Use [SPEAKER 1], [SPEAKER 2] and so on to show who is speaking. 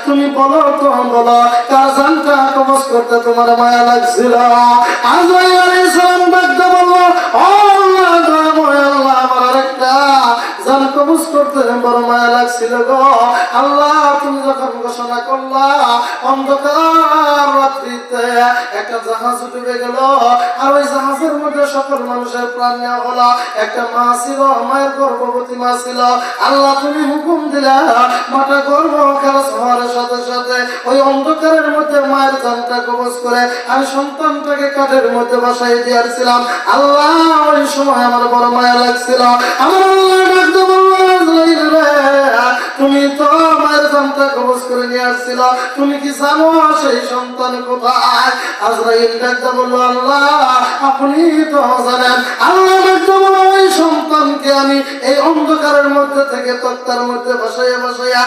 [SPEAKER 1] তুমি বলো তো, বলো কার জানটা কবজ করতে তোমার মায়া লাগছিল? আজরাইল আলাইহিস সালাম ডাকতে বলল, ও আল্লাহ, আল্লাহ, আমার আরেকটা জান কবজ করতে বড় মায়া লাগছিল গো আল্লাহ। তুমি যখন ঘোষণা করলা অন্ধকার রাত্রিতে একটা জাহাজ ডুবে গেল, আর ওই জাহাজের মধ্যে সকল মানুষের প্রাণ নেওয়া হলো। একটা মা ছিল, মায়ের গর্ভবতী মা ছিল। আল্লাহ তুমি হুকুম দিলা, মাটা গর্ভ খালাস হওয়ার সাথে সাথে ওই অন্ধকারের মধ্যে মায়ের জানটা কবজ করে আমি সন্তানটাকে কাঠের মধ্যে বসাই দিয়েছিলাম। আল্লাহ ওই সময় আমার বড় মায়া লাগছিল। আমার আল্লাহ ডাকতে বলল, আজরাইল রে, তুমি তো মায়ের জানটা কবজ করে নিয়ে আসছিল, তুমি কি জানো সেই সন্তান কোথায়? আজরাইল ডাকতে বলল, আল্লাহ আপনি তো জানেন। আল্লাহ ডাকতে বলল, ওই সন্তানকে আমি এই অন্ধকারের মধ্যে থেকে তক্তার মধ্যে বসাইয়া